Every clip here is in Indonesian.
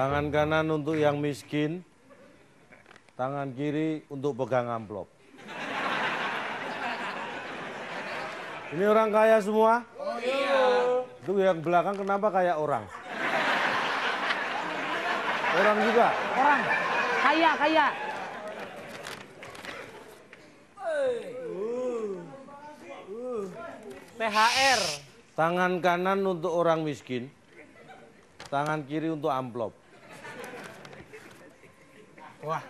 Tangan kanan untuk yang miskin, tangan kiri untuk pegang amplop. Ini orang kaya semua? Oh iya. Itu yang belakang kenapa kayak orang? Orang juga? Orang. Kaya, kaya. THR. Tangan kanan untuk orang miskin, tangan kiri untuk amplop. Wah.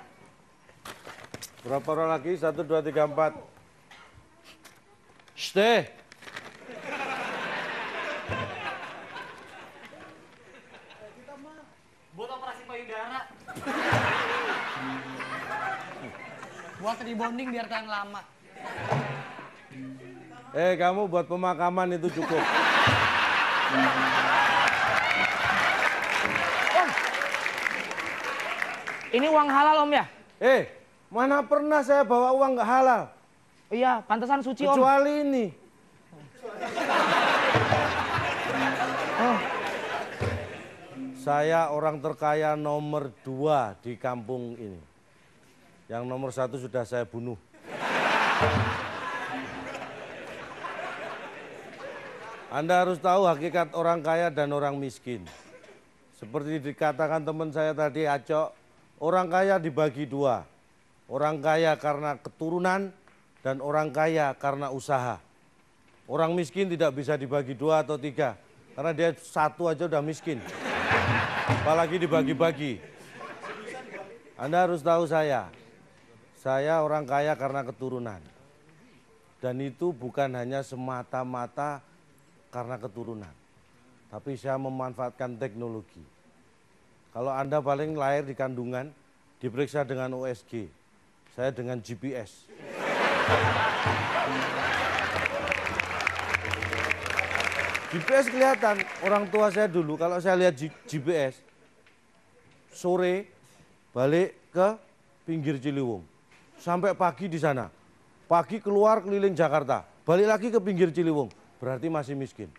Berapa orang lagi? 1, 2, 3, 4. Stay. Buat operasi payudara. Buat rebonding biar tahan lama. Kamu buat pemakaman itu cukup. Om. Ini uang halal om ya? Mana pernah saya bawa uang nggak halal? Iya, pantesan suci om. Kecuali ini. Oh. Saya orang terkaya nomor 2 di kampung ini. Yang nomor 1 sudah saya bunuh. Anda harus tahu hakikat orang kaya dan orang miskin. Seperti dikatakan teman saya tadi, Acok, orang kaya dibagi 2. Orang kaya karena keturunan dan orang kaya karena usaha. Orang miskin tidak bisa dibagi 2 atau 3, karena dia 1 aja udah miskin. Apalagi dibagi-bagi. Anda harus tahu saya orang kaya karena keturunan. Dan itu bukan hanya semata-mata karena keturunan. Tapi saya memanfaatkan teknologi. Kalau Anda paling lahir di kandungan, diperiksa dengan USG. Saya dengan GPS. GPS kelihatan, orang tua saya dulu kalau saya lihat GPS, sore balik ke pinggir Ciliwung. Sampai pagi di sana. Pagi keluar keliling Jakarta, balik lagi ke pinggir Ciliwung. Berarti masih miskin.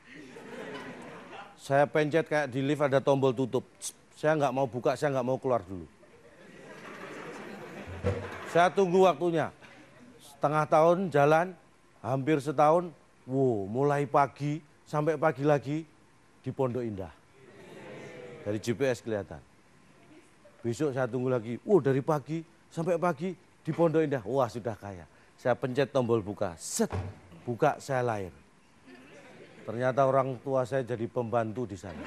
Saya pencet kayak di lift ada tombol tutup. Saya nggak mau buka, saya nggak mau keluar dulu. Saya tunggu waktunya. Setengah tahun jalan, hampir setahun. Wow, mulai pagi sampai pagi lagi di Pondok Indah. Dari GPS kelihatan. Besok saya tunggu lagi. Wow, dari pagi sampai pagi di Pondok Indah. Wah, sudah kaya. Saya pencet tombol buka. Set, buka saya lahir. Ternyata orang tua saya jadi pembantu di sana.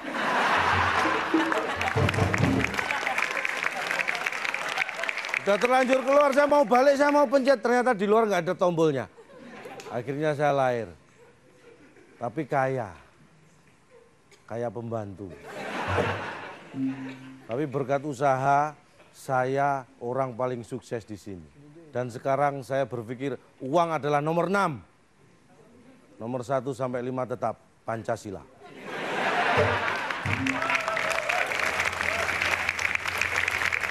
Sudah terlanjur keluar, saya mau balik, saya mau pencet. Ternyata di luar nggak ada tombolnya. Akhirnya saya lahir. Tapi kaya. Kaya pembantu. Tapi berkat usaha, saya orang paling sukses di sini. Dan sekarang saya berpikir uang adalah nomor 6. Nomor 1 sampai 5 tetap Pancasila.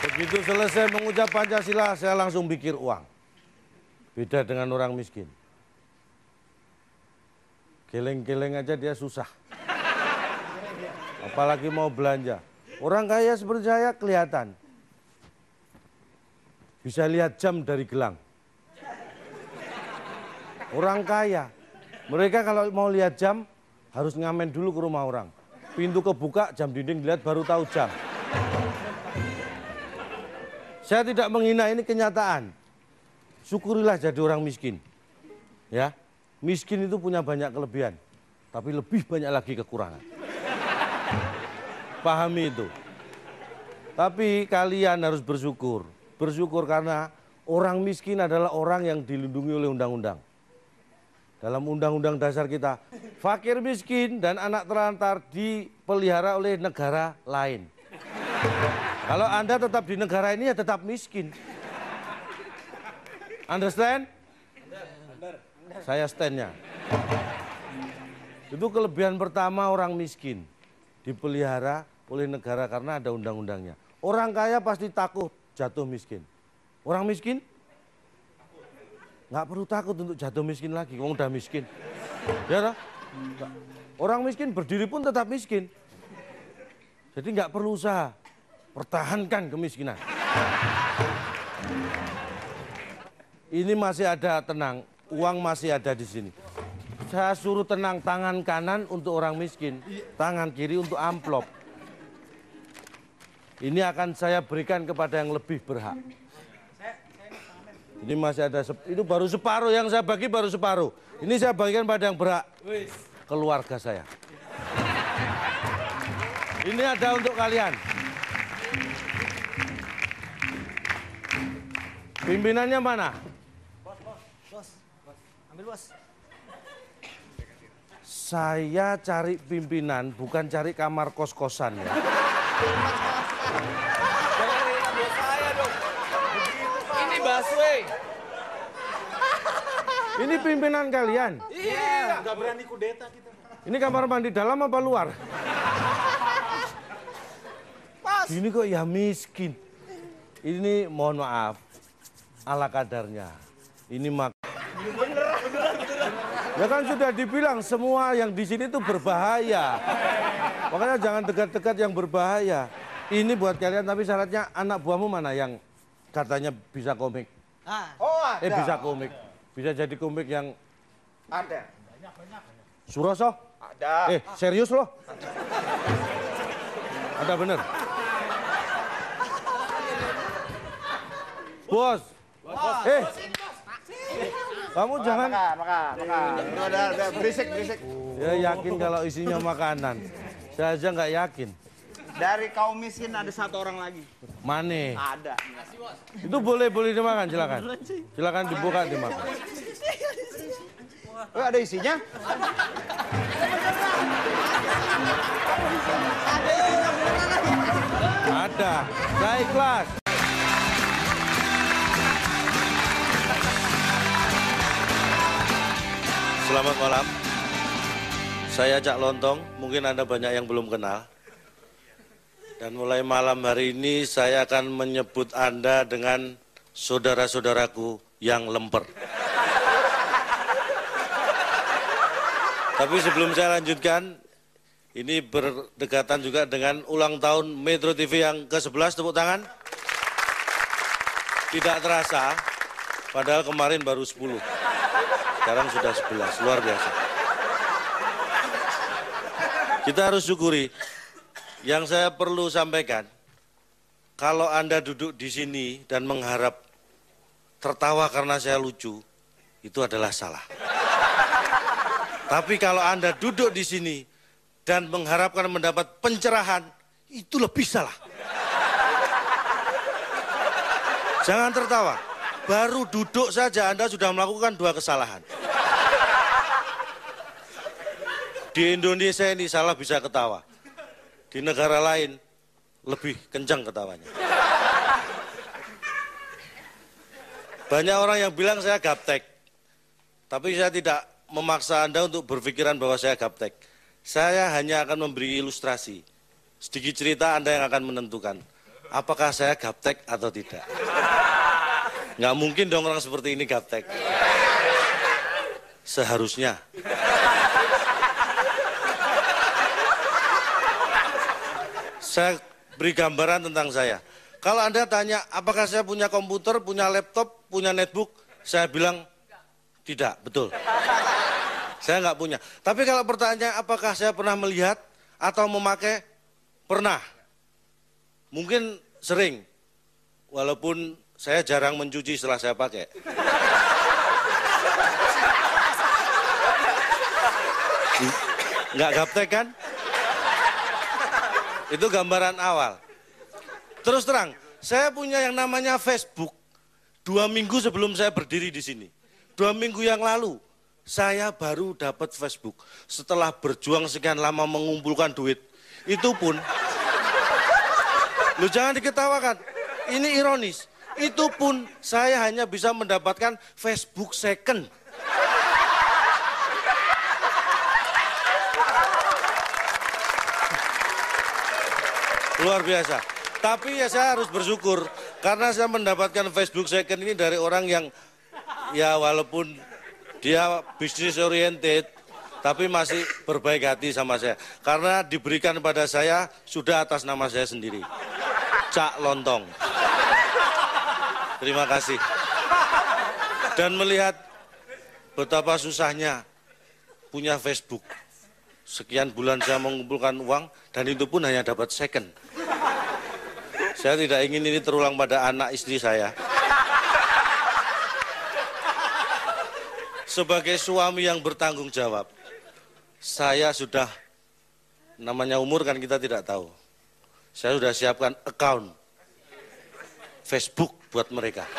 Begitu selesai mengucap Pancasila, saya langsung pikir uang. Beda dengan orang miskin. Geleng-geleng aja dia susah. Apalagi mau belanja. Orang kaya seperti saya kelihatan. Bisa lihat jam dari gelang. Orang kaya. Mereka kalau mau lihat jam, harus ngamen dulu ke rumah orang. Pintu kebuka, jam dinding dilihat, baru tahu jam. Saya tidak menghina, ini kenyataan. Syukurilah jadi orang miskin. Ya, miskin itu punya banyak kelebihan, tapi lebih banyak lagi kekurangan. Pahami itu. Tapi kalian harus bersyukur. Bersyukur karena orang miskin adalah orang yang dilindungi oleh undang-undang. Dalam undang-undang dasar kita, fakir miskin dan anak terlantar dipelihara oleh negara lain. Kalau Anda tetap di negara ini ya tetap miskin. Understand? Saya stand-nya. Itu kelebihan pertama orang miskin. Dipelihara oleh negara karena ada undang-undangnya. Orang kaya pasti takut jatuh miskin. Orang miskin nggak perlu takut untuk jatuh miskin lagi, wong udah miskin. Ya toh? Orang miskin berdiri pun tetap miskin. Jadi nggak perlu usaha. pertahankan kemiskinan. Ini masih ada tenang, uang masih ada di sini. Saya suruh tenang, tangan kanan untuk orang miskin, tangan kiri untuk amplop. Ini akan saya berikan kepada yang lebih berhak. Ini masih ada, itu baru separuh yang saya bagi, baru separuh. Ini saya bagikan pada yang berhak, keluarga saya. Ini ada untuk kalian. Pimpinannya mana? Bos. Ambil bos. Saya cari pimpinan, bukan cari kamar kos-kosan ya. Ini busway. Ini pimpinan kalian. Iya. Nggak berani kudeta kita. Ini kamar mandi dalam apa luar? Pas. Ini kok ya miskin. Ini mohon maaf, ala kadarnya. Ini ya kan sudah dibilang semua yang di sini tuh berbahaya. Makanya jangan dekat-dekat yang berbahaya. Ini buat kalian, tapi syaratnya anak buahmu mana yang katanya bisa komik? Oh, ada. Bisa komik. Bisa jadi komik yang... Ada. Suroso? Ada. Serius loh? Ada bener? Bos. Kamu jangan... Makan. Udah, berisik. Ya yakin kalau isinya makanan. Saya aja nggak yakin. Dari kaum miskin ada satu orang lagi. Mane. Ada. Itu boleh dimakan, silakan. Silakan dibuka dimakan. Ada isinya? Ada. Saya ikhlas. Selamat malam. Saya Cak Lontong, mungkin Anda banyak yang belum kenal. Dan mulai malam hari ini saya akan menyebut Anda dengan saudara-saudaraku yang lemper. Tapi sebelum saya lanjutkan, ini berdekatan juga dengan ulang tahun Metro TV yang ke-11, tepuk tangan. Tidak terasa, padahal kemarin baru 10. Sekarang sudah 11, luar biasa. Kita harus syukuri. Yang saya perlu sampaikan, kalau Anda duduk di sini dan mengharap tertawa karena saya lucu, itu adalah salah. Tapi kalau Anda duduk di sini dan mengharapkan mendapat pencerahan, itu lebih salah. Jangan tertawa. Baru duduk saja Anda sudah melakukan 2 kesalahan. Di Indonesia ini salah bisa ketawa. Di negara lain lebih kencang ketawanya. Banyak orang yang bilang saya gaptek. Tapi saya tidak memaksa Anda untuk berpikiran bahwa saya gaptek. Saya hanya akan memberi ilustrasi. Sedikit cerita Anda yang akan menentukan. Apakah saya gaptek atau tidak. Nggak mungkin dong orang seperti ini gaptek. Seharusnya. Saya beri gambaran tentang saya. Kalau Anda tanya, apakah saya punya komputer, punya laptop, punya netbook? Saya bilang, tidak, betul. Saya nggak punya. Tapi kalau pertanyaan, apakah saya pernah melihat atau memakai? Pernah. Mungkin sering. Walaupun saya jarang mencuci setelah saya pakai. Nggak gaptek kan? Itu gambaran awal. Terus terang, saya punya yang namanya Facebook. 2 minggu sebelum saya berdiri di sini. 2 minggu yang lalu, saya baru dapat Facebook. Setelah berjuang sekian lama mengumpulkan duit. Itu pun, lu jangan diketawakan. Ini ironis. Itu pun saya hanya bisa mendapatkan Facebook second. Luar biasa. Tapi ya saya harus bersyukur karena saya mendapatkan Facebook second ini dari orang yang ya walaupun dia bisnis oriented tapi masih berbaik hati sama saya. Karena diberikan pada saya sudah atas nama saya sendiri. Cak Lontong. Terima kasih. Dan melihat betapa susahnya punya Facebook. Sekian bulan saya mengumpulkan uang dan itu pun hanya dapat second. Saya tidak ingin ini terulang pada anak istri saya. Sebagai suami yang bertanggung jawab, saya sudah, namanya umur kan kita tidak tahu. Saya sudah siapkan account Facebook buat mereka.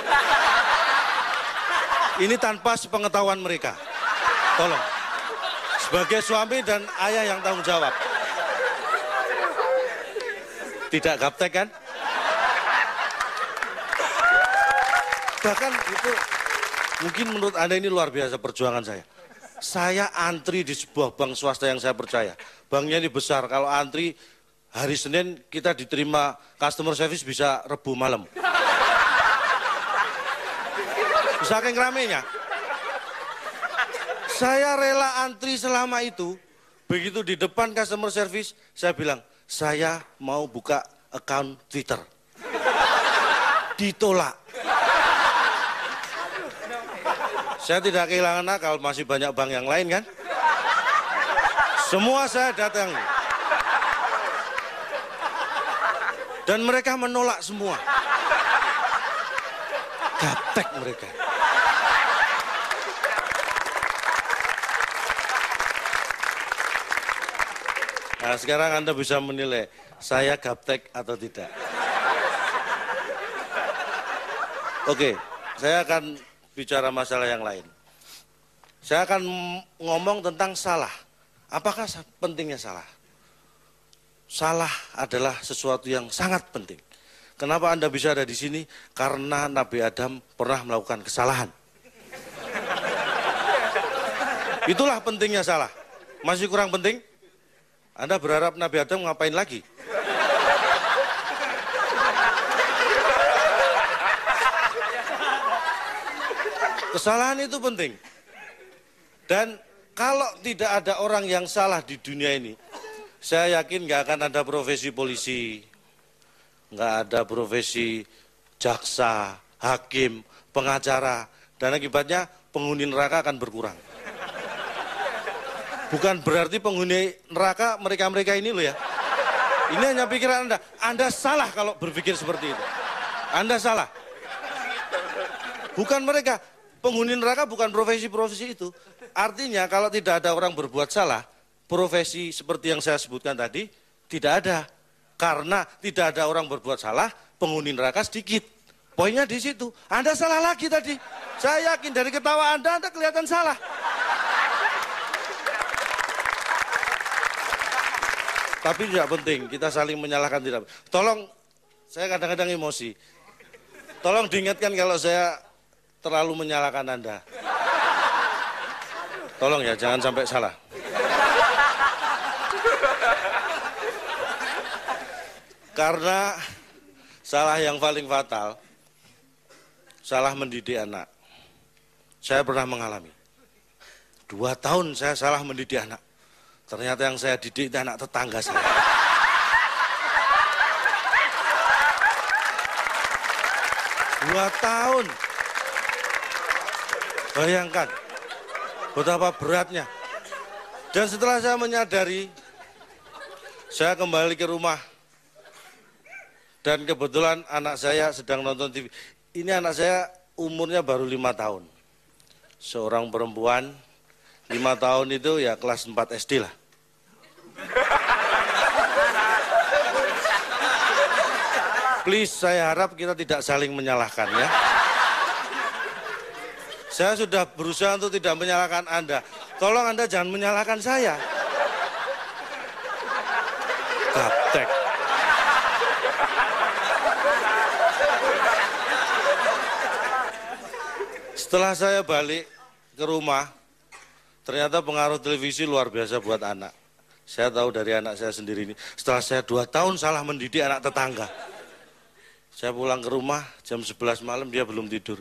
Ini tanpa sepengetahuan mereka. Tolong. Sebagai suami dan ayah yang tanggung jawab. Tidak gaptek kan? Bahkan itu mungkin menurut Anda ini luar biasa perjuangan saya. Saya antri di sebuah bank swasta yang saya percaya. Banknya ini besar, kalau antri hari Senin kita diterima customer service bisa Rebu malam. Saking ramenya. Saya rela antri selama itu. Begitu di depan customer service, saya bilang, saya mau buka account Twitter. Ditolak. Saya tidak kehilangan akal, masih banyak bank yang lain kan. Semua saya datang. Dan mereka menolak semua. Gaptek mereka. Nah, sekarang Anda bisa menilai, saya gaptek atau tidak. Oke, saya akan bicara masalah yang lain. Saya akan ngomong tentang salah. Apakah pentingnya salah? Salah adalah sesuatu yang sangat penting. Kenapa Anda bisa ada di sini? Karena Nabi Adam pernah melakukan kesalahan. Itulah pentingnya salah. Masih kurang penting? Anda berharap Nabi Adam ngapain lagi? Kesalahan itu penting. Dan kalau tidak ada orang yang salah di dunia ini, saya yakin nggak akan ada profesi polisi, nggak ada profesi jaksa, hakim, pengacara, dan akibatnya penghuni neraka akan berkurang. Bukan berarti penghuni neraka mereka-mereka ini loh ya. Ini hanya pikiran Anda. Anda salah kalau berpikir seperti itu. Anda salah. Bukan mereka. Penghuni neraka bukan profesi-profesi itu. Artinya kalau tidak ada orang berbuat salah, profesi seperti yang saya sebutkan tadi tidak ada. Karena tidak ada orang berbuat salah, penghuni neraka sedikit. Poinnya di situ. Anda salah lagi tadi. Saya yakin dari ketawa Anda kelihatan salah. Tapi tidak penting, kita saling menyalahkan tidak. Tolong, saya kadang-kadang emosi. Tolong diingatkan kalau saya terlalu menyalahkan Anda. Tolong ya, jangan sampai salah. Karena salah yang paling fatal, salah mendidik anak. Saya pernah mengalami. 2 tahun saya salah mendidik anak. Ternyata yang saya didik itu anak tetangga saya. Dua tahun. Bayangkan betapa beratnya. Dan setelah saya menyadari, saya kembali ke rumah. Dan kebetulan anak saya sedang nonton TV. Ini anak saya umurnya baru 5 tahun. Seorang perempuan, 5 tahun itu ya kelas 4 SD lah. Please, saya harap kita tidak saling menyalahkan ya. Saya sudah berusaha untuk tidak menyalahkan Anda. Tolong Anda jangan menyalahkan saya. Gaptek. Setelah saya balik ke rumah, ternyata pengaruh televisi luar biasa buat anak. Saya tahu dari anak saya sendiri ini. Setelah saya 2 tahun salah mendidik anak tetangga. Saya pulang ke rumah jam 11 malam dia belum tidur.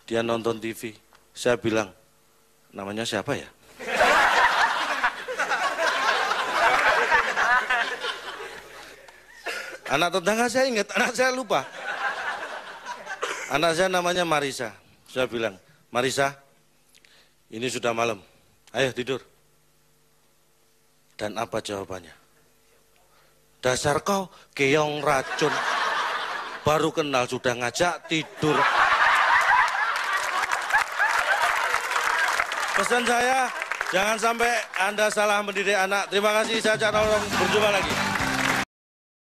Dia nonton TV. Saya bilang, namanya siapa ya? Anak tetangga saya ingat, anak saya lupa. Anak saya namanya Marisa. Saya bilang, Marisa, ini sudah malam, ayo tidur. Dan apa jawabannya? Dasar kau keong racun. Baru kenal sudah ngajak tidur. Pesan saya, jangan sampai Anda salah mendidik anak. Terima kasih, saya Cak Nolong. Berjumpa lagi.